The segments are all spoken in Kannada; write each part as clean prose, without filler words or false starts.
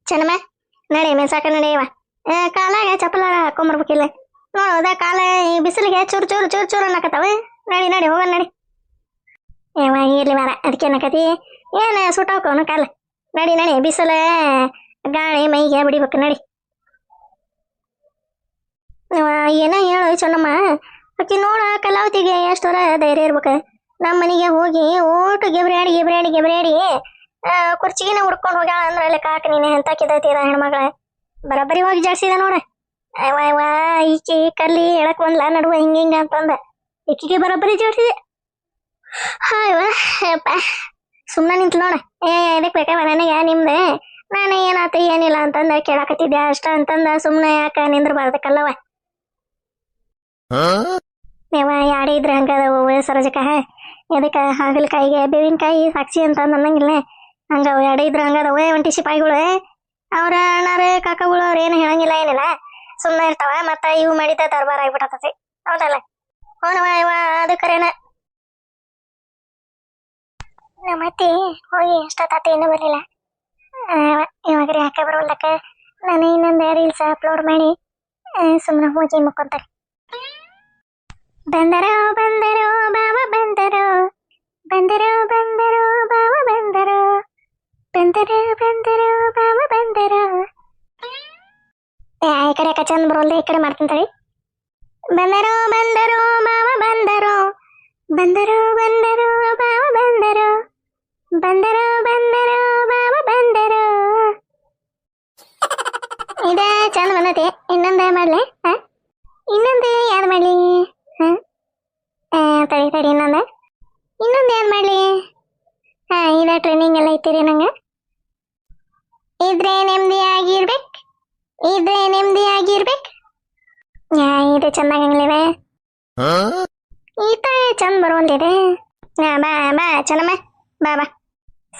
ಚೆನ್ನಮ್ಮ ನಡಿ ಮೆಸಾಕ ನಡೆಯವ ಕಾಲಾಗ ಚಪ್ಪಲ ಹಾಕೊಂಬರ್ಬೇಕಿಲ್ಲ ನೋಡೋದ ಕಾಲ ಈ ಬಿಸಿಲಿಗೆ ಚೂರು ಚೂರು ಚೂರು ಚೂರು ಅನ್ನಕತ್ತಾವ. ನಡಿ ನಡಿ ಹೋಗೋಣ ನಡಿ. ಏವ ಇರ್ಲಿ ಮಾರ ಅದಕ್ಕೆ ಅನ್ನಕತಿ ಏನು ಸುಟ್ಟವನು ಕಾಲ. ನಡಿ ನಡಿ ಬಿಸಿಲ ಗಾಳಿ ಮೈಗೆ ಬಿಡಿಬೇಕು ನಡಿ. ಏನ ಹೇಳು ಚೆನ್ನಮ್ಮ, ಆಕಿ ನೋಡ ಕಲಾವತಿಗೆ ಎಷ್ಟರ ಧೈರ್ಯ ಇರ್ಬೇಕು. ನಮ್ಮ ಮನೆಗೆ ಹೋಗಿ ಓಟು ಗೆಬ್ರಾಡಿ ಕುರ್ಚಿಗಿನ ಹುಡ್ಕೊಂಡು ಹೋಗ್ಯಾಳ ಅಂದ್ರೆ ಅಲ್ಲಿ ಕಾಕ ನೀನೆ ಎಂತ ಕಿದೈತಿದ ಹೆಣ್ಮಗಳ ಬರಬರಿ ಹೋಗಿ ಜಾಡ್ಸಿದ ನೋಡ. ವಾ ಈಕಿ ಕಲ್ಲಿ ಎಳಕ್ ಬಂದ್ಲ ನಡುವ ಹಿಂಗ ಅಂತಂದ ಈಕಿಗೆ ಬರಬರಿ ಜಾಡ್ಸಿದೆ. ಹಾಯ್ವಪ್ಪ ಸುಮ್ಮನೆ ನಿಂತು ನೋಡ. ಎದಕ್ ಬೇಕವ ನನಗೆ ನಿಮ್ದೆ, ನಾನು ಏನಾತ ಏನಿಲ್ಲ ಅಂತಂದ ಕೇಳಾಕತ್ತಿದ್ದೆ ಅಷ್ಟ ಅಂತಂದ ಸುಮ್ಮನೆ ಯಾಕ ನಿಂದ್ರಬಾರ್ದಕ್ಕಲ್ಲವ. ನೀವ ಯಾಡೇ ಇದ್ರೆ ಹಂಗದ ಸರೋಜಕ, ಎದಕ್ಕ ಹಾಗಲಕಾಯಿಗೆ ಬೇವಿನಕಾಯಿ ಸಾಕ್ಷಿ ಅಂತ ಅನ್ನಂಗಿಲ್ಲ ಹಂಗ ಯಾಡೇ ಇದ್ರೆ ಹಂಗದವ. ಒಂಟಿ ಸಿಪಾಯಿಗಳು ಅವ್ರ ಅಣ್ಣಾರ ಕಾಕಗಳು ಅವ್ರ ಏನು ಹೇಳಂಗಿಲ್ಲ ಏನಿಲ್ಲ ಸುಮ್ಮನೆ ಇರ್ತಾವ. ಮತ್ತ ಇವು ಮಾಡಿದ ದರ್ಬಾರ್ ಆಗ್ಬಿಟ್ಟತತಿ ಹೌದಲ್ಲ. ಹೋನವ ಇವ ಅದು ಕರೆನ. ನಮ್ಮತ್ತಿ ಹೋಗಿ ಎಷ್ಟೊತ್ತಾತ ಇನ್ನೂ ಬರಲಿಲ್ಲ. ಇವಾಗ್ರಿ ಯಾಕ ಬರೋಲ್ಲಕ್ಕ, ನಾನು ಇನ್ನೊಂದು ರೀಲ್ಸ್ ಅಪ್ಲೋಡ್ ಮಾಡಿ ಸುಮ್ಮನೆ ಹೋಗಿ ಮುಕ್ಕೊಂತಾರೆ. ಬಂದರೋ ಬಂದರೋ ಬಾವ ಬಂದರೋ, ಬಂದರೋ ಬಂದರೋ ಬಾವ ಬಂದರೋ, ಬಂದರೋ ಬಂದರೋ ಬಾವ ಬಂದರೋ. ಈ ಕಡೆ ಯಾಕ ಚಂದ ಬರೋಲ್ದೆ ಈ ಕಡೆ ಮಾಡ್ತಂತಳಿ. ಬಂದರೋ ಬಂದರೋ ಬಾವ ಬಂದರೋ, ಬಂದರೋ ಬಂದರೋ ಬಾವ ಬಂದರೋ, ಬಂದರೋ ಬಂದರೋ ಬಾವ ಬಂದರೋ. ಇದ ಚಂದ ಬಂದತಿ. ಇನ್ನೊಂದು ಮಾಡ್ಲಿ? ಇನ್ನೊಂದು ಯಾವ್ದು ಮಾಡ್ಲಿ? ತಡಿ ತಡಿ ಇನ್ನೊಂದು ಏನ್ ಮಾಡ್ಲಿ? ಇದ ಟ್ರೈನಿಂಗ್ ಎಲ್ಲ ಐತಿರಿ ನಂಗೆ. ಇದ್ರೆ ನೆಮ್ಮದಿ ಆಗಿರ್ಬೇಕು, ಇದ್ರೆ ನೆಮ್ಮದಿ ಆಗಿರ್ಬೇಕು. ಇದು ಚೆನ್ನಾಗಂಗ್ಲಿವೆ, ಈತ ಚಂದ ಬರುವಂತಿದೆ. ಬಾ ಬಾ ಚೆನ್ನಮ್ಮ ಬಾ ಬಾ.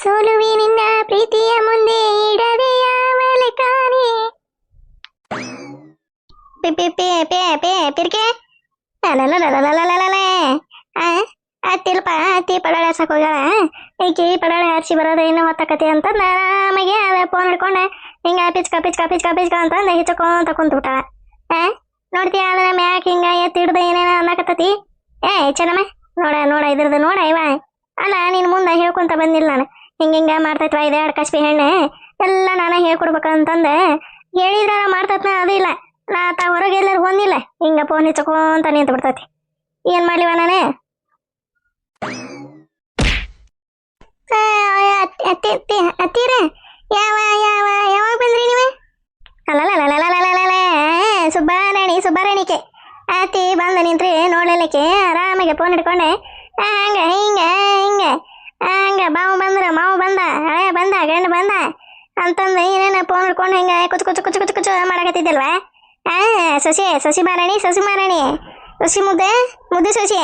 ಸೋಲುವಿ ನಿನ್ನ ಪ್ರೀತಿಯ ಮುಂದೆ ಇಡದೆ ಯಾವಲೆ ಕಾಣಿ ಪಿ ಪಿ ಪಿ ಪಿ ಪಿ ಪಿರ್ಕೆ ಅತ್ತಿಲ್ಪ ಅತ್ತಿ ಪಡಾಳೆ ಹಾಸಕ್ ಹೋಗ್ಯಾಳ. ಈಕಿ ಪಡಾಳೆ ಹಾರಿಸಿ ಬರೋದು ಇನ್ನೂ ಹೊತ್ತಕತಿ ಅಂತ ನಮಗೆ ಅದ ಫೋನ್ ಹಿಡ್ಕೊಂಡೆ ಹಿಂಗ ಪಿಚ್ಕ ಪಿಚ್ಕ ಪಿಚ್ಕ ಪಿಚ್ಕ ಅಂತಂದ ಹಿಚ್ಕೊಂತ ಕುಂತ್ಬಿಟ್ಟಾಳ. ನೋಡ್ತೀಯ ಅದನ್ನ ಮ್ಯಾಕ್ ಹಿಂಗ ಎತ್ತಿಡ್ದ ಏನೇನ ಅನ್ನಕತ್ತತಿ. ಚೆನ್ನಮ್ಮ ನೋಡ ನೋಡ ಇದ್ರದ್ದು ನೋಡ ಇವ. ಅಲ್ಲ ನೀನ್ ಮುಂದೆ ಹೇಳ್ಕೊಂತ ಬಂದಿಲ್ಲ ನಾನು ಹಿಂಗ ಮಾಡ್ತೈತ್ವ ಇದೆ ಅಡ್ಕಸ್ಬಿ ಹೆಣ್ಣೆ ಎಲ್ಲ ನಾನ ಹೇಳ್ಕೊಡ್ಬೇಕಂತಂದ ಹೇಳಿದ್ರ ಮಾಡ್ತೈತ್ನ ಅದು ಇಲ್ಲ. ನಾ ಹೊರಗೆ ಎಲ್ಲರೂ ಹೊಂದಿಲ್ಲ ಹಿಂಗ ಫೋನ್ ಹಿಚ್ಕೊಂತ ನಿಂತು ಬಿಡ್ತೈತಿ. ಏನ್ ಮಾಡ್ಲಿವ ನಾನೇ? ಅತ್ತೀರ ಯಾವಾಗ ಬಂದ್ರಿ ನೀವೇ? ಅಲ್ಲಲ್ಲ ಸುಬ್ಬಾರಾಣಿಕೆ ಅತ್ತಿ ಬಂದ ನಿಂತ್ರಿ ನೋಡ್ಲಿಕ್ಕೆ ಆರಾಮಾಗಿ ಫೋನ್ ಹಿಡ್ಕೊಂಡೆ ಹಂಗ ಹಿಂಗ ಹಿಂಗ ಹಂಗ ಮಾವು ಬಂದ ಹಳೆ ಬಂದ ಗಂಡ ಬಂದ ಅಂತಂದ ಏನೇನ ಫೋನ್ ಹಿಡ್ಕೊಂಡು ಹಿಂಗ ಕುಚು ಕುಚು ಕುಚು ಕುಚು ಕುಚು ಮಾಡಕತ್ತಿದ್ದಲ್ವಾ? ಸೊಸಿ ಮಾರಾಣಿ ಸೊಸಿ ಮುದ್ದೆ ಸೊಸಿ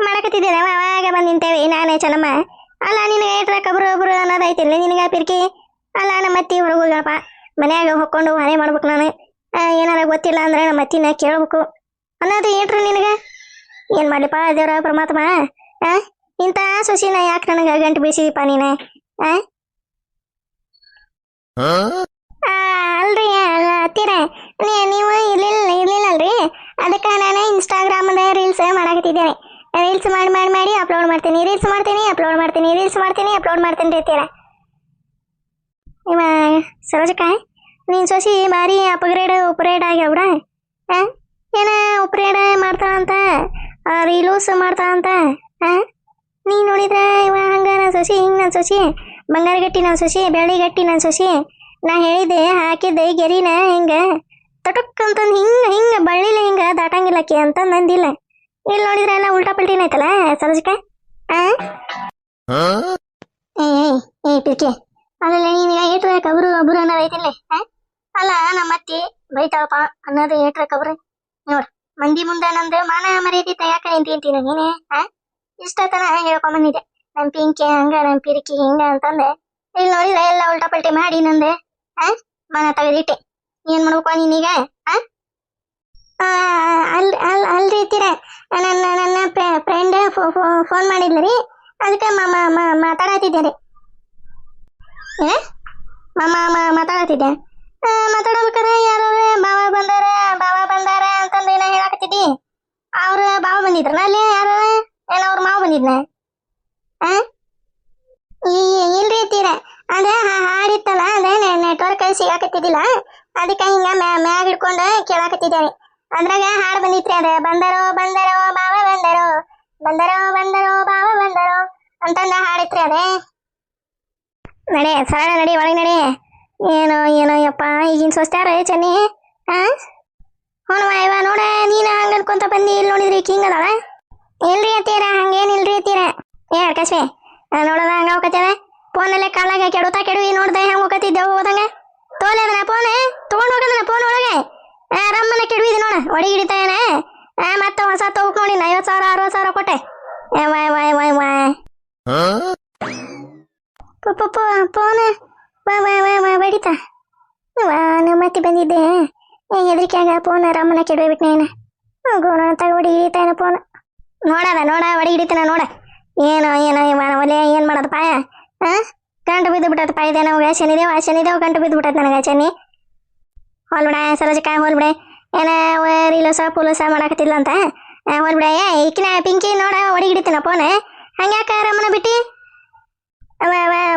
ಮಾಡಕತ್ತಿದ್ದೇನೆ. ಅವಾಗ ಬಂದು ನಿಂತೇವೆ ನಾನೇ ಚೆನ್ನಮ್ಮ. ಅಲ್ಲ ನಿನಗೆ ಏಟ್ರ ಕಬ್ರು ಒಬ್ರು ಅನ್ನೋದೈತಿಲ್ಲ ನಿನಗ ಪಿರ್ಕಿ. ಅಲ್ಲ ನಮ್ಮ ಅತ್ತಿ ಹೊರಗೆ ಹೋಗ್ಯಪ್ಪ ಮನ್ಯಾಗ ಹೊಕ್ಕೊಂಡು ಮನೆ ಮಾಡ್ಬೇಕು ನಾನು. ಏನಾರ ಗೊತ್ತಿಲ್ಲ ಅಂದ್ರೆ ನಮ್ಮ ಅತ್ತಿನ ಕೇಳ್ಬೇಕು ಅನ್ನೋದು ಏಟ್ರು ನಿನಗೆ. ಏನ್ ಮಾಡ್ಲಿಪ್ಪ ದೇವ್ರ ಪರಮಾತ್ಮ, ಇಂಥ ಸೊಸಿನ ಯಾಕೆ ನನಗೆ ಗಂಟು ಬೀಸಿದಪ್ಪ ನೀನ? ಅಲ್ರಿ ಅತ್ತೀರ ನೀವು ಇರ್ಲಿಲ್ಲ ಅಲ್ರಿ, ಅದಕ್ಕೆ ನಾನು ಇನ್ಸ್ಟಾಗ್ರಾಮದ ರೀಲ್ಸ್ ಮಾಡಾಕತ್ತಿದ್ದೇನೆ. ರೀಲ್ಸ್ ಮಾಡಿ ಅಪ್ಲೋಡ್ ಮಾಡ್ತೀನಿ, ರೀಲ್ಸ್ ಮಾಡ್ತೀನಿ ಅಂತೀರ. ಇವ ಸರೋಜಕ್ಕ ನೀನ್ ಸೊಸಿ ಭಾರಿ ಉಪರೇಡ್ ಆಗ್ಯಾವ್ರ. ಏನ ಉಪರೇಡ್ ಮಾಡ್ತಾಳಂತ, ರೀಲೂಸ್ ಮಾಡ್ತಾಳಂತ. ನೀ ನೋಡಿದ್ರ ಇವ ಹಂಗ ನನ್ನ ಸೊಸಿ ಹಿಂಗ ನನ್ನ ಸೊಸಿ ಬಂಗಾರ ಗಟ್ಟಿ ನನ್ನ ಸೊಸಿ ಬೆಳ್ಳಿ ಗಟ್ಟಿ ನನ್ನ ಸೊಸಿ. ನಾ ಹೇಳಿದ್ದೆ ಹಾಕಿದ್ದೆ ಗೆರಿನ ಹಿಂಗ ತಟಕ್ ಅಂತಂದು ಹಿಂಗ ಬಳ್ಳಿಲ್ಲ ಹಿಂಗ ದಾಟಂಗಿಲ್ಲಕ್ಕಿ ಅಂತಂದು ಅಂದಿಲ್ಲ. ಇಲ್ಲಿ ನೋಡಿದ್ರೆ ಎಲ್ಲ ಉಲ್ಟಾ ಪಲ್ಟಿನ ಐತಲ್ಲ ಸರೋಜಕ್ಕ. ಏ ಪಿರ್ಕೆ ಅಲ್ಲಲ್ಲ ನೀನು ಏಟ್ರ ಕಬ್ರು ಒಬ್ರು ಅನ್ನೋದು ಐತಿಲ್ಲ. ಅಲ್ಲ ನಮ್ಮ ಅತ್ತಿ ಬೈತಾಳಪ್ಪ ಅನ್ನೋದು ಏಟ್ರ ಕಬ್ರು. ನೋಡ್ ಮಂದಿ ಮುಂದೆ ನಂದು ಮಾನ ಮರ್ಯಾದೆ ಯಾಕ ನಿಂತೀನಿ ನೀನೆ. ಇಷ್ಟ ತನ ಹೇಳ್ಕೊಂಬಂದಿದ್ದೆ ನಮ್ ಪಿಂಕಿ ಹಂಗ ನಮ್ ಪಿರಿಕಿ ಹಿಂಗ ಅಂತಂದೆ. ಇಲ್ಲಿ ನೋಡಿದ್ರೆ ಎಲ್ಲ ಉಲ್ಟಾ ಪಲ್ಟಿ ಮಾಡಿ ನಂದೆ ಮನ ತೆಗೆದಿಟ್ಟೆ. ಏನ್ ಮಾಡ್ಬೇಕು ನೀನೀಗ? ಅಲ್ರಿ ಇತ್ತೀರ ನನ್ನ ಫ್ರೆಂಡ್ ಫೋನ್ ಮಾಡಿದ್ರಿ ಅದಕ್ಕೆ ಮಾತಾಡತ್ತಿದ್ದೆ ರೀ. ಮಾತಾಡತ್ತಿದ್ದೆ. ಮಾತಾಡ್ಬೇಕಾರೆ ಯಾರು ಬಾವ ಬಂದಾರ ಅಂತಂದು ಏನ ಹೇಳಾಕತ್ತಿದ್ದಿ. ಅವ್ರ ಬಾವ ಬಂದಿದ್ರನ ಅಲ್ಲಿ ಯಾರು ಏನ ಅವ್ರ ಮಾವ ಬಂದಿದ್ನ? ಇಲ್ರಿ ತೀರ ಅದೇ ಹಾಡಿತ್ತಲ್ಲ ಅದೇ ನೆಟ್ವರ್ಕ್ ಸಿಗಾಕತ್ತಿದ್ದಿಲ್ಲ, ಅದಕ್ಕೆ ಹಿಂಗ ಮ್ಯಾಗ ಹಿಡ್ಕೊಂಡು ಕೇಳಾಕತ್ತಿದ್ದಾರೆ. ಅದ್ರಾಗ ಹಾಡು ಬಂದಿತ್ರಿ. ಅದೇ ಬಂದರೋ ಬಂದರೋ ಬಾವ ಬಂದರೋ, ಬಂದರೋ ಬಂದರೋ ಬಾವ ಬಂದರೋ ಅಂತಂದ ಹಾಡಿತ್ರಿ. ಅದೇ ನಡೆ ಸರಳ ನಡಿ, ಒಳಗೆ ನಡಿ. ಏನೋ ಏನೋ ಯಪ್ಪ ಈಗಿನ ಸ್ವಸ್ತ್ಯಾರ ಚೆನ್ನಿ. ಹ್ಞೂ ಇವ ನೋಡ, ನೀನು ಹಂಗ ಅನ್ಕೊಂತ ಬಂದಿ. ಇಲ್ಲಿ ನೋಡಿದ್ರಿ ಹಿಂಗ ಅದಾಳ. ಇಲ್ರಿ ಅತ್ತೀರ ಹಂಗೇನಿಲ್ರಿ ಅತ್ತೀರ. ಕಶ್ಮಿ ನೋಡದ ಹಂಗ ಹೋಗತ್ತೇವೆ. ಫೋನಲ್ಲೇ ಕಾಲಾಗ ಕೆಡುತ್ತಾ ಕೆಡುವಿ ನೋಡ್ದೆ ಹೆಂಗ ಹೋಗತ್ತಿದ್ದೆವು ಹೋದಂಗ. ತೋಲೆ ಅದನ್ನ ಫೋನ್ ತಗೊಂಡ್ ಹೋಗದನ ಫೋನ್ ಒಳಗೆ ರಮ್ಮನ ಕೆಡುವಿದಿ ನೋಡ, ಒಡಿ ಹಿಡಿತಾಯನ. ಮತ್ತೆ ಹೊಸ ತಗೋಕ್ ನೋಡಿ 50,000 60,000 ಕೊಟ್ಟೆ. ಫೋನ್ ಬಡಿತಾ ಮತ್ತೆ ಬಂದಿದ್ದೆ ಹೆದರಿಕೆಯಾಗ ಫೋನ್ ರಮ್ಮನ ಕೆಡುವೆ ಬಿಟ್ನೇನ. ಹೋಗೋಣ ಅಂತ ಒಡಿ ಹಿಡಿತಾಯನ ಫೋನ್. ನೋಡ ಒಡಿ ಹಿಡಿತಾನ ನೋಡ. ಏನೋ ಏನೋ ಒಲೆ ಏನ್ ಮಾಡೋದು ಪಾಯ. ಗಂಟು ಬಿದ್ದು ಬಿಟ್ಟದ ಪಾಯಿದೆ ನಮ್ಗೆ. ಶನಿದೇವ್ ಗಂಟು ಬಿದ್ದು ಬಿಟ್ಟದ ನನಗೆ ಚೆನ್ನಿ. ಹೊಲ್ಬಿಡ ಸರೋಜಕ್ಕ ಹೊಲ್ಬಿಡೆ. ಏನ ರೀಲೋಸ ಪುಲೋಸ ಮಾಡಾಕತ್ತಿಲ್ಲ ಅಂತ ಹೊಲ್ಬಿಡ. ಈಕಿನ ಪಿಂಕಿ ನೋಡ ಒಡಿ ಹಿಡಿತೀನ ಫೋನ್. ಹಂಗ್ಯಾಕ ರಮ್ಮನ ಬಿಟ್ಟಿ?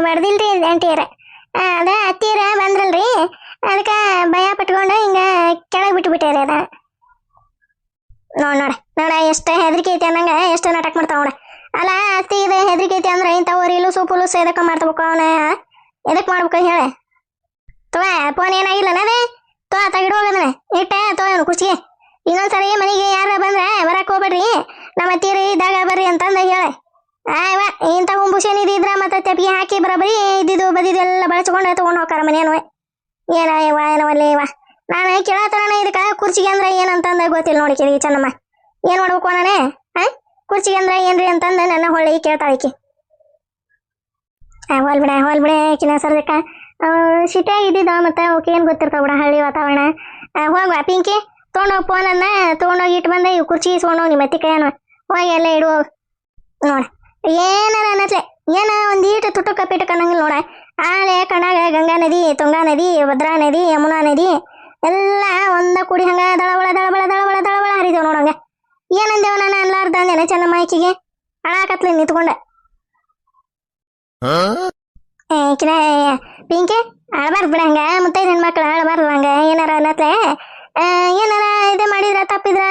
ಬಡ್ದಿಲ್ರಿ ಆಂಟಿಯರ. ಅದ ಅತ್ತಿಯರ ಬಂದ್ರಲ್ರಿ, ಅದಕ್ಕೆ ಭಯ ಪಟ್ಕೊಂಡು ಹಿಂಗ ಕೆಳಗೆ ಬಿಟ್ಟು ಬಿಟ್ಟಾರೆ. ಅದ ನೋಡ ಎಷ್ಟು ಹೆದರಿಕೆ ಐತಿ ಅನ್ನಂಗ ಎಷ್ಟು ನಾಟಕ ಮಾಡ್ತಾವ ನೋಡ. ಅಲ್ಲ ಅತ್ತಿ ಇದು ಹೆದರಿಕೆ ಐತಿ ಅಂದ್ರೆ ಇಂಥವು ರೀಲುಸು ಪುಲುಸು ಎದಕ್ಕೆ ಮಾಡ್ತಬೇಕು? ಅವನ ಎದಕ್ಕೆ ಮಾಡ್ಬೇಕು ಹೇಳಿ? ಫೋನ್ ಏನಾಗಿಲ್ಲ ಅದೇ ತೆಗಿಡು ಹೋಗದನ ಇಟ್ಟೆ ಅವನು ಕುರ್ಚಿಗೆ. ಇನ್ನೊಂದ್ಸರಿ ಮನೆಗೆ ಯಾರ ಬಂದ್ರೆ ಬರಕ್ ಹೋಗ್ಬೇಡ್ರಿ, ನಮ್ಮ ಅತ್ತೀರಿ ಇದ್ದಾಗ ಬರ್ರಿ ಅಂತಂದ ಹೇಳ. ಇಂಥ ಹುಂಬುಷನ್ ಇದ್ರ ಮತ್ತೆ ತೆಪ್ಪಿಗೆ ಹಾಕಿ ಬರಬರಿ ಇದ್ದಿದ್ದು ಬದಿದ್ದು ಎಲ್ಲ ಬಳಸ್ಕೊಂಡು ತಗೊಂಡು ಹೋಗಾರ ಮನೇನು. ಏನವಲ್ಲೇ ನಾನು ಕೇಳತನ ಇದಕ್ಕೆ ಕುರ್ಚಿಗೆ ಅಂದ್ರೆ ಏನಂತಂದ ಗೊತ್ತಿಲ್ಲ ನೋಡಿ ಕಿರಿ ಚೆನ್ನಮ್ಮ. ಏನ್ ಮಾಡ್ಬೇಕು ನಾನೇ ಕುರ್ಚಿಗೆ ಅಂದ್ರೆ ಏನ್ರಿ ಅಂತಂದ ನನ್ನ ಹೊಳ್ಳಿ ಕೇಳ್ತಾಳಿಕಿ. ಹೊಲ್ಬಿಡೆ ಕಿನ ಸರ್ದಕ್ಕ ಸಿಟಿಯಾಗಿ ಇದ್ದಿದ್ದ ಮತ್ತೆ ಅವಕ್ಕೆ ಏನು ಗೊತ್ತಿರ್ತಾವ ಬಿಡ ಹಳ್ಳಿ ವಾತಾವರಣ. ಹೋಗುವ ಪಿಂಕಿ ತೊಗೊಂಡೋಗಿ ಫೋನನ್ನ ತೊಗೊಂಡೋಗಿ ಇಟ್ಟು ಬಂದೆ. ಇವು ಕುರ್ಚಿ ಇಸ್ಕೊಂಡೋಗಿ ನಿಮ್ಮ ಅತ್ತಿ ಕೈಯನು ಹೋಗಿ ಎಲ್ಲ ಇಡು ನೋಡ. ಏನಾರ ಅನ್ನತ್ಲೆ ಏನ ಒಂದೀಟು ತುಟುಕ ಪಿಟುಕ ಅನ್ನಂಗಿಲ್ಲ ನೋಡ. ಆಳೆ ಕಣ್ಣಾಗ ಗಂಗಾ ನದಿ, ತುಂಗಾ ನದಿ, ಭದ್ರಾ ನದಿ, ಯಮುನಾ ನದಿ ಎಲ್ಲ ಒಂದ ಕೂಡಿ ಹಂಗ ದಳಬಳ ಹರಿದೇವ್ ನೋಡಂಗ. ಏನಂದೇವ್ ನಾನು ಅನ್ಲಾರ್ದ ಅಂದೇನೆ ಚೆನ್ನಮ್ಮ ಆಕಿಗೆ ಅಳಾಕತ್ಲಿ ನಿಂತ್ಕೊಂಡ. ಕಿನ ಪಿಂಕಿ ಅಳಬಾರ್ದು ಬಿಡ ಹಂಗ. ಮುತ್ತೈದು ಹೆಣ್ಮಕ್ಳು ಅಳಬಾರ್ದು ಹಂಗ. ಏನಾರ ಅನ್ನತ್ಲೆ ಏನಾರ ಇದೇ ಮಾಡಿದ್ರ ತಪ್ಪಿದ್ರ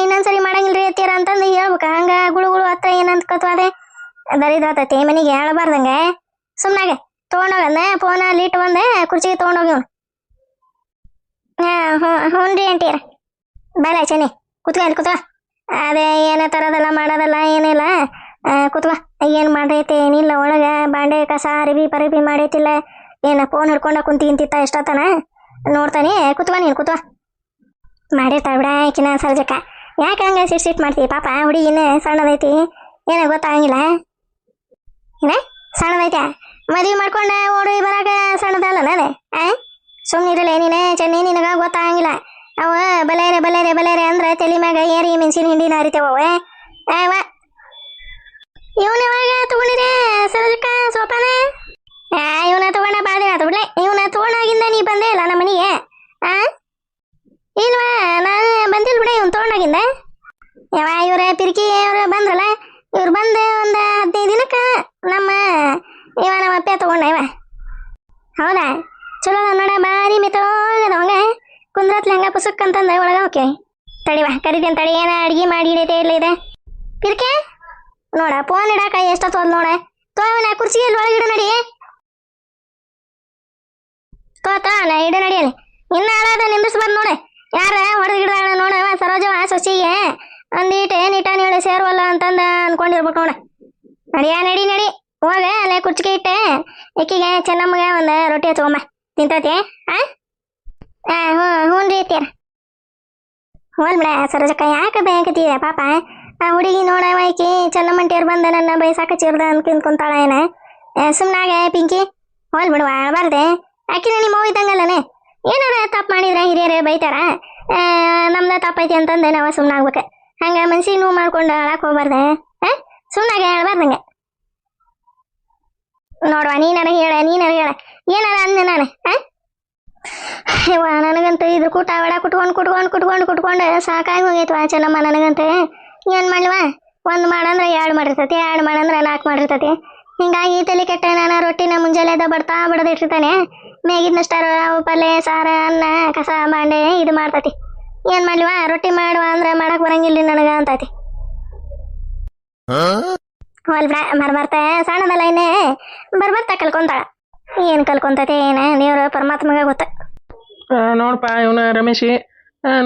ಇನ್ನೊಂದ್ಸರಿ ಮಾಡಂಗಿಲ್ರಿ ಅತ್ತೀರ ಅಂತಂದು ಹೇಳ್ಬೇಕ. ಹಂಗ ಗುಳುಗುಳು ಹತ್ರ ಏನಂತ ಕತ್ವಾದೆ ದರಿದ್ರತತಿ ಮನೆಗೆ ಅಳಬಾರ್ದಂಗ. ಸುಮ್ನಾಗೆ ತೊಗೊಂಡೋಗಂದ ಫೋನ್ ಅಲ್ಲಿ ಇಟ್ಟು ಬಂದೆ ಕುರ್ಚಿಗೆ ತೊಗೊಂಡೋಗಿ. ಹ್ಞೂನ್ರಿ ಆಂಟಿಯರ ಬಾಯ್ ಚೆನ್ನಿ ಕುತ್ಕ. ಅದೇ ಏನ ತರೋದಲ್ಲ ಮಾಡೋದಲ್ಲ ಏನಿಲ್ಲ. ಕುತ್ಕ. ಏನು ಮಾಡೈತಿ ಏನಿಲ್ಲ ಒಳಗ ಬಾಂಡೆ ಕಸ ಅರಿಬಿ ಪರಿಬಿ ಮಾಡೈತಿಲ್ಲ. ಏನ ಫೋನ್ ಹಿಡ್ಕೊಂಡ ಕುಂತಿಗಿಂತಿತ್ತ ಎಷ್ಟೊತ್ತನ ನೋಡ್ತಾನೆ. ಕುತ್ಕ ನೀನು ಕುತ್ಕ. ಮಾಡಿರ್ತಾಳ ಬಿಡ ಆಕಿನ ಸರ್ಜಕ್ಕ. ಯಾಕೆ ಹಂಗ ಸಿಟ್ ಮಾಡ್ತೀವಿ ಪಾಪ ಹುಡುಗಿನ ಸಣ್ಣದೈತಿ ಏನ ಗೊತ್ತಾಗಂಗಿಲ್ಲ. ಏನ ಸಣ್ಣದೈತೆ ಮದುವೆ ಮಾಡ್ಕೊಂಡ ಓಡಿ ಬರಾಗ ಸಣ್ಣದಲ್ಲ ನಾನೇ. ಸುಮ್ಮನಿರಲ್ಲ ನೀನೆ ಚೆನ್ನಿ, ನಿನಗ ಗೊತ್ತಾಗಂಗಿಲ್ಲ. ಅವ ಬಲೇರೆ ಅಂದ್ರೆ ತಲೆ ಮ್ಯಾಗ ಏರಿ ಮೆಣಸಿನ ಹಿಂಡಿನ ಹರಿತೇವ. ಇವನ್ ಯಾವಾಗ ತಗೊಂಡಿದೆ ಸರೋಜಕ್ಕ ಸೋಪಾನ? ಇವನ ತಗೊಂಡ ಬಾಳ ದಿನ ಆತ ಬಿಡ್ಲೆ. ಇವನ ತಗೊಂಡಾಗಿಂದ ನೀ ಬಂದೇ ಇಲ್ಲ ನಮ್ಮ ಮನೆಗೆ. ಇಲ್ವಾ ನಾನು ಬಂದಿಲ್ಲ ಬಿಡ ಇವನ್ ತಗೊಂಡಾಗಿಂದ. ಇವ್ರ ಪಿರ್ಕಿ ಅವ್ರು ಬಂದ್ರಲ್ಲ, ಇವ್ರು ಬಂದ ಒಂದು 15 ದಿನಕ್ಕ ನಮ್ಮ ಅಪ್ಪ ತಗೊಂಡ. ಹೌದಾ ಚಲೋ ನೋಡ, ಬಾರಿ ಮೆತ್ತೋಗದ ಹಂಗ ಕುಂದ್ರತ್ಲಿ ಹಂಗ ಪುಸಕ್ ಅಂತಂದ ಒಳಗ. ಓಕೆ ತಡಿವಾ ಕರಿತೇನೆ ತಡಿ. ಏನ ಅಡ್ಗೆ ಮಾಡಿ ಇಡೈತೆ ಇಲ್ಲ ಇದೆ ಪಿರ್ಕೆ ನೋಡ. ಫೋನ್ ಇಡಾಕ ಎಷ್ಟೊತ್ತು ಹೋದ್ ನೋಡ. ತೋವನ ಕುರ್ಚಿಯಲ್ಲಿ ಒಳಗಿಡು ನಡಿ. ನಾ ಇಡ ನಡಿಯಲ್ಲಿ ಇನ್ನ ಹಾಳಾದ ನಿಂದಿಸ್ಬಾರ್ದು ನೋಡ. ಯಾರ ಹೊಡೆದು ಗಿಡದಾಳ ನೋಡ ಸರೋಜವ ಸೊಸಿಗೆ ಒಂದೀಟೆ ನೀಟ ನೀಳೆ ಸೇರುವಲ್ಲ ಅಂತಂದ ಅನ್ಕೊಂಡಿರ್ಬೇಕು ನೋಡ. ನಡಿ ಹೋಗ ಅಲ್ಲೇ ಕುರ್ಚಿಗೆ ಇಟ್ಟೆ. ಎಕ್ಕಿಗೆ ಚೆನ್ನಮ್ಮಗೆ ಒಂದು ರೊಟ್ಟಿ ಹಚ್ಕೊಂಬ ತಿಂತತಿ. ಹ್ಞೂನ್ರಿ ಅತ್ತೀರ. ಹೋಲ್ ಬಿಡ ಸರೋಜಕ್ಕ ಯಾಕೆ ಬೇಕತ್ತೀರ ಪಾಪ. ಆ ಹುಡುಗಿ ನೋಡವ ಈಕಿ ಚೆನ್ನಮ್ಮಂಟಿಯರ್ ಬಂದ ನನ್ನ ಬೈಸಾಕ ಚೀರ್ದ ಅನ್ಕೊಂತಾಳ ಏನ. ಸುಮ್ನಾಗ ಪಿಂಕಿ ಹೋಲ್ ಬಿಡುವ ಅಳಬಾರ್ದೆ. ಆಕಿನ ನಿಮ್ಮ ಅವ್ವ ಇದ್ದಂಗಲ್ಲನೆ. ಏನಾರ ತಪ್ಪು ಮಾಡಿದ್ರೆ ಹಿರಿಯರೇ ಬೈತಾರ. ನಮ್ದ ತಪ್ಪೈತಿ ಅಂತಂದೆ ನಾವು ಸುಮ್ನಾಗ್ಬೇಕ. ಹಂಗ ಮನ್ಸಿಗೆ ನೋವು ಮಾಡ್ಕೊಂಡು ಅಳಕ್ ಹೋಗ್ಬಾರ್ದೆ. ಸುಮ್ನಾಗೆ ಅಳಬಾರ್ದಂಗೆ ನೋಡುವ. ನೀನಾರ ಹೇಳ ಏನಾರ ಅಂದೆ ನಾನು ನನಗಂತೂ ಇದ್ರ ಕೂಟ ವಡ ಕುಟ್ಕೊಂಡು ಸಾಕಾಗಿ ಹೋಗೈತವ ಚೆನ್ನಮ್ಮ ನನಗಂತೆ ಏನು ಮಾಡ್ಲವ ಒಂದು ಮಾಡಂದ್ರೆ 2 ಮಾಡಿರ್ತೈತಿ 2 ಮಾಡಂದ್ರೆ 4 ಮಾಡಿರ್ತೈತಿ ಹಿಂಗಾಗಿ ತಲೆ ಕೆಟ್ಟ ನಾನು ರೊಟ್ಟಿನ ಮುಂಜಾನೆ ಎದ್ದ ಬಡಿದಿಟ್ಟಿರ್ತಾನೆ ಮೇಗಿದ್ನಷ್ಟಾರು ಅವು ಪಲ್ಯ ಸಾರ ಅನ್ನ ಕಸ ಬಾಂಡೆ ಇದು ಮಾಡ್ತತಿ ಏನು ಮಾಡ್ಲಿವ ರೊಟ್ಟಿ ಮಾಡುವ ಅಂದ್ರೆ ಮಾಡಕ್ ಬರಂಗಿಲ್ಲ ನನಗೆ ಅಂತೈತಿ ಹೊಲ್ ಬಿಡ ಬರ್ತಾ ಸಣ್ಣದಲ್ಲ ಇನ್ನೇ ಬರ್ತಾ ಕಲ್ಕೊಂತಾಳ ಏನು ಕಲ್ಕೊಂತತಿ ಏನ ದೇವ್ರ ಪರಮಾತ್ಮಗೆ ಗೊತ್ತ ನೋಡಪ್ಪ ಇವನ ರಮೇಶಿ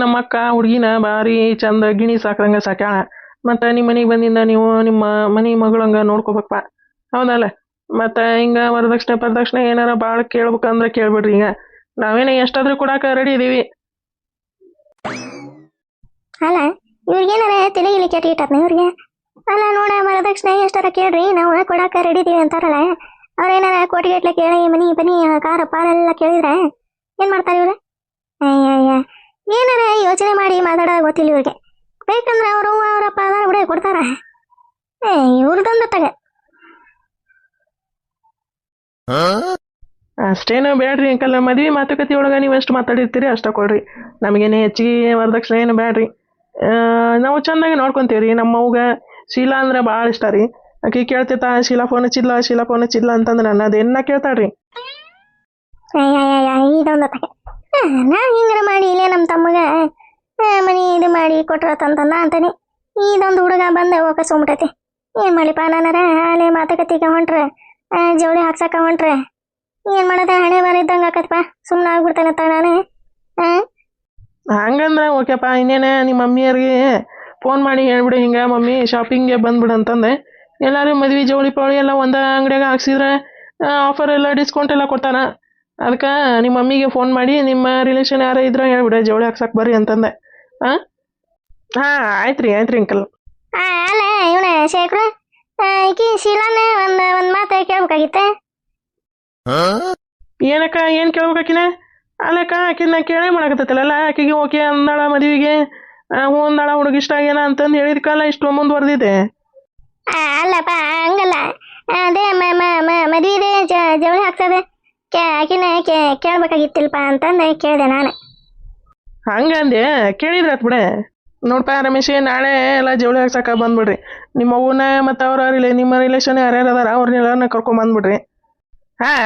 ನಮ್ಮ ಅಕ್ಕ ಹುಡುಗಿನ ಭಾರಿ ಚಂದ ಗಿಣಿ ಸಾಕ್ದಂಗ ಸಾಕ್ಯಾಳ ಮತ್ತು ನಿಮ್ಮ ಮನೆಗೆ ಬಂದಿಂದ ನೀವು ನಿಮ್ಮ ಮನೆ ಮಗಳಂಗ ನೋಡ್ಕೋಬೇಕಪ್ಪ ಹೌದಲ್ಲ ಮತ್ತು ಹಿಂಗೆ ವರದಕ್ಷಿಣೆ ಏನಾರ ಭಾಳ ಕೇಳ್ಬೇಕಂದ್ರೆ ಕೇಳ್ಬಿಡ್ರಿ ಈಗ ನಾವೇನೇ ಎಷ್ಟಾದ್ರೂ ಕೊಡಾಕ ರೆಡಿ ಇದೀವಿ. ಅಲ್ಲ ಇವ್ರಿಗೇನಾರ ತಲೆಗಿಲಿ ಕೆಟ್ಟ ಇಟ್ಟತ್ನ ಇವ್ರಿಗೆ ಅಲ್ಲ ನೋಡ ವರದಕ್ಷಿಣೆ ಎಷ್ಟಾರ ಕೇಳ್ರಿ ನಾವು ಕೊಡಾಕ ರೆಡಿ ಇದೀವಿ ಅಂತಾರಲ್ಲ ಅವ್ರೇನಾರ ಕೋಟಿಗಟ್ಲೆ ಕೇಳಿ ಮನಿ ಬನಿ ಕಾರ ಪಾಲೆಲ್ಲ ಕೇಳಿದ್ರೆ ಏನು ಮಾಡ್ತಾರೆ ಇವ್ರು ಅಯ್ಯ ಏನಾರ ಯೋಚನೆ ಮಾಡಿ ಮಾತಾಡೋದು ಗೊತ್ತಿಲ್ಲ ಇವ್ರಿಗೆ ಬೇಕಂದ್ರೆ ಅವರು ಅವರಪ್ಪ ಅದಾರ ಬಿಡ ಕೊಡ್ತಾರ ಇವ್ರದೊಂದು ತಗ ಅಷ್ಟೇನು ಬೇಡ್ರಿ ಅಂಕಲ್ ಮದ್ವೆ ಮಾತುಕತೆ ಒಳಗೆ ನೀವು ಎಷ್ಟು ಮಾತಾಡಿರ್ತೀರಿ ಅಷ್ಟ ಕೊಡ್ರಿ ನಮಗೇನೆ ಹೆಚ್ಚಿಗೆ ವರದಕ್ಷಿಣೆ ಏನು ಬೇಡ್ರಿ ನಾವು ಚೆನ್ನಾಗಿ ನೋಡ್ಕೊಂತೀವ್ರಿ ನಮ್ಮ ಅವ್ಗ ಶೀಲಾ ಅಂದ್ರೆ ಭಾಳ ಇಷ್ಟ ರೀ ಆಕೆ ಕೇಳ್ತೈತ ಶೀಲಾ ಫೋನ್ ಹಚ್ಚಿದ್ಲ ಅಂತಂದ್ರೆ ಅದೇನ ಕೇಳ್ತಾಳ್ರಿ ಇದೊಂದು ತಗ ನಾ ಹಿಂಗಾರ ಮಾಡಿ ಇಲ್ಲೇ ನಮ್ಮ ತಮ್ಮಗ ಮನಿ ಇದು ಮಾಡಿ ಕೊಟ್ರತಂತಂದ ಅಂತಾನೆ ಇದೊಂದು ಹುಡುಗ ಬಂದ ಹೋಗಸೋಗ್ಬಿಟ್ಟೈತಿ ಏನು ಮಾಡಿಪ್ಪ ನಾನಾರ ಅಲ್ಲೇ ಮಾತುಕತೆಗೆ ಹೊಂಟ್ರೆ ಜವಳಿ ಹಾಕ್ಸಕ ಹೊಂಟ್ರೆ ಏನು ಮಾಡೋದ ಹಣೆ ಬಾರ ಇದ್ದಂಗೆ ಆಕತ್ತಪ್ಪ ಸುಮ್ಮನೆ ಆಗ್ಬಿಡ್ತೇನತ್ತ ನಾನು ಹಂಗಂದ್ರೆ ಓಕೆಪ್ಪ ಇನ್ನೇನೆ ನಿಮ್ಮ ಮಮ್ಮಿಯರಿಗೆ ಫೋನ್ ಮಾಡಿ ಹೇಳ್ಬಿಡು ಹಿಂಗೆ ಮಮ್ಮಿ ಶಾಪಿಂಗ್ಗೆ ಬಂದ್ಬಿಡು ಅಂತಂದೆ ಎಲ್ಲರೂ ಮದ್ವೆ ಜವಳಿ ಪವಳಿ ಎಲ್ಲ ಒಂದು ಅಂಗಡಿಯಾಗ ಹಾಕ್ಸಿದ್ರೆ ಆಫರ್ ಎಲ್ಲ ಡಿಸ್ಕೌಂಟ್ ಎಲ್ಲ ಕೊಡ್ತಾನ ಅದಕ್ಕೆ ನಿಮ್ಮ ಮಮ್ಮಿಗೆ ಫೋನ್ ಮಾಡಿ ನಿಮ್ಮ ರಿಲೇಷನ್ ಯಾರ ಇದ್ರೆ ಹೇಳ್ಬಿಡೆ ಜವಳಿ ಹಾಕ್ಸಕ್ಕೆ ಬರ್ರಿ ಅಂತಂದೆ ಹಾಂ ಆಯ್ತು ರೀ ಅಂಕಲ್ ಅಲ್ಲ ಇವನ ಶೇಖರ ಈಕಿ ಶೀಲಾನ ಒಂದು ಮಾತು ಕೇಳ್ಬೇಕಾಗಿತ್ತೆ ಏನಕ್ಕ ಏನು ಕೇಳ್ಬೇಕಾಕಿನ ಅಲ್ಲಕ್ಕ ಆಕಿನ ಕೇಳೇ ಮಾಡಕತ್ತಲ್ಲ ಆಕಿಗೆ ಓಕೆ ಅಂದಾಳ ಮದುವೆಗೆ ಹ್ಞೂ ಅಂದಾಳ ಹುಡುಗ ಇಷ್ಟ ಆಗ್ಯಾನ ಅಂತಂದು ಹೇಳಿದ್ಕಲ್ಲ ಇಷ್ಟು ಮುಂದುವರೆದಿದೆ ಅಲ್ಲಪ್ಪ ಹಂಗಲ್ಲ ಅದೇ ಮದುವೆ ಜವಳಿ ಹಾಕ್ಸೋದೆ ಆಕಿನ ಕೇಳ್ಬೇಕಾಗಿತ್ತಿಲ್ಪ ಅಂತಂದು ಕೇಳಿದೆ ನಾನು ಹಂಗಂದೆ ಕೇಳಿದ್ರತ್ ಬಿಡೆ ನೋಡ್ಪ ರಮೇಶ್ ನಾಳೆ ಎಲ್ಲ ಜವಳಿ ಹಾಕ್ಸಕ ಬಂದ್ಬಿಡ್ರಿ ನಿಮ್ಮ ಅವ್ವನ ಮತ್ತು ನಿಮ್ಮ ರಿಲೇಷನ್ ಯಾರ್ಯಾರು ಅದಾರ ಅವ್ರನ್ನೆಲ್ಲ ಕರ್ಕೊಂಬಂದ್ಬಿಡ್ರಿ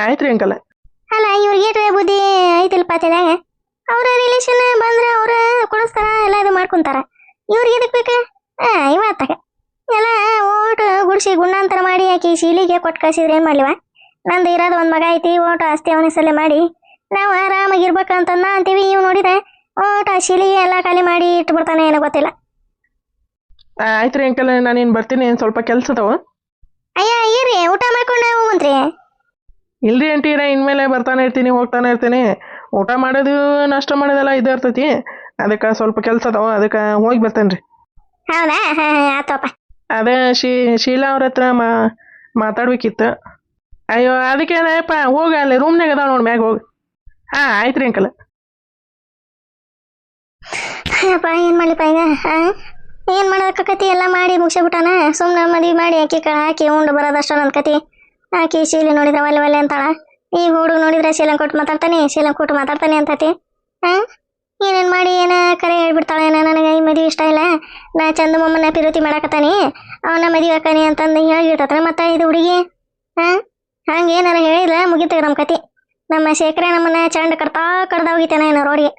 ಆಯ್ತು ರೀ ಅಂಕಲ್ ಅಲ್ಲ ಇವ್ರಿಗೆ ಬುದ್ಧಿ ಐತಿಲ್ಪ ತಿಳಿಯಾಗ ಅವ್ರ ರಿಲೇಷನ್ ಬಂದ್ರೆ ಅವ್ರ ಕೊಡಿಸ್ತಾರ ಎಲ್ಲ ಇದು ಮಾಡ್ಕೊಂತಾರ ಇವ್ರಿಗೆ ಇದಕ್ಕೆ ಬೇಕು ಇವತ್ತಾಗ ಎಲ್ಲ ಓಟು ಗುಡ್ಸಿ ಗುಣ್ಣಾಂತರ ಮಾಡಿ ಆಕಿ ಶೀಲಿಗೆ ಕೊಟ್ಟು ಕಳ್ಸಿದ್ರೆ ಏನು ಮಾಡ್ಲಿವ ನಂದು ಇರೋದು ಒಂದು ಮಗ ಐತಿ ಓಟು ಆಸ್ತಿ ಅವನ ಸಲ ಮಾಡಿ ನಾವು ಆರಾಮಾಗಿರ್ಬೇಕಂತಂದ ಅಂತೀವಿ ಇವ್ ನೋಡಿದ್ರೆ ಓಟು ಶೀಲಿಗೆ ಎಲ್ಲ ಖಾಲಿ ಮಾಡಿ ಇಟ್ಬಿಡ್ತಾನೆ ಏನೋ ಗೊತ್ತಿಲ್ಲ ಆಯ್ತು ರೀ ಅಂಕಲ್ ನಾನೇನು ಬರ್ತೀನಿ ಸ್ವಲ್ಪ ಕೆಲಸ ಅದಾವ ಅಯ್ಯ ಇರ್ರಿ ಊಟ ಮಾಡ್ಕೊಂಡು ಹೋಗುಂತ್ರಿ ಇಲ್ರಿ ಅಂಟೀರ ಇನ್ಮೇಲೆ ಬರ್ತಾನೆ ಇರ್ತೀನಿ ಹೋಗ್ತಾನೆ ಇರ್ತೀನಿ ಊಟ ಮಾಡೋದು ನಾಷ್ಟ ಮಾಡೋದೆಲ್ಲ ಇದೇ ಇರ್ತೈತಿ ಅದಕ್ಕೆ ಸ್ವಲ್ಪ ಕೆಲಸ ಅದಾವ ಅದಕ್ಕೆ ಹೋಗಿ ಬರ್ತೇನೆ ರೀ ಹೌದಾ ಆತಪ್ಪ ಅದೇ ಶೀಲಾ ಅವ್ರ ಹತ್ರ ಮಾತಾಡ್ಬೇಕಿತ್ತು ಅಯ್ಯೋ ಅದಕ್ಕೇನಪ್ಪ ಹೋಗಿ ಅಲ್ಲಿ ರೂಮ್ನಾಗ ಅದಾವ ನೋಡಿ ಮ್ಯಾಗ ಹೋಗಿ ಆಯ್ತು ರೀ ಅಂಕಲ್ ಅಪ್ಪ ಏನು ಮಾಡ್ಲಿಪ್ಪ ಈಗ ಏನು ಮಾಡೋದಕ್ಕತಿ ಎಲ್ಲ ಮಾಡಿ ಮುಗಿಸ್ಬಿಟ್ಟಾನ ಸುಮ್ಮನೆ ಮದುವೆ ಮಾಡಿ ಅಕ್ಕಿ ಹಾಕಿ ಉಂಡು ಬರೋದಷ್ಟು ನನ್ನ ಕತಿ ಆಕಿ ಶೀಲೆ ನೋಡಿದ್ರೆ ಒಲ್ಲೆ ಅಂತಾಳ ಈ ಹುಡುಗ ನೋಡಿದ್ರೆ ಶೀಲಂಗ್ ಕೊಟ್ಟು ಮಾತಾಡ್ತಾನೆ ಅಂತತಿ ಏನೇನು ಮಾಡಿ ಏನ ಕರೆ ಹೇಳ್ಬಿಡ್ತಾಳೆ ನನಗೆ ಈ ಮದುವೆ ಇಷ್ಟ ಇಲ್ಲ ನಾ ಚಂದಮ್ಮನ ಪಿರುತಿ ಮಾಡಾಕತ್ತಾನಿ ಅವನ ಮದುವೆ ಹಾಕಾನಿ ಅಂತಂದು ಹೇಳಿರ್ತತಾನೆ ಮತ್ತೆ ಇದು ಹುಡುಗಿ ಹಂಗೆ ಏನಾರ ಹೇಳಿದ್ರೆ ಮುಗಿತಗ ನಮ್ಮ ಕತಿ ನಮ್ಮ ಶೇಖರ ನಮ್ಮನ್ನ ಚಂಡ ಕಡ್ದ ಹೋಗಿತಾನೆ ಏನೋ ರೋಡಿಗೆ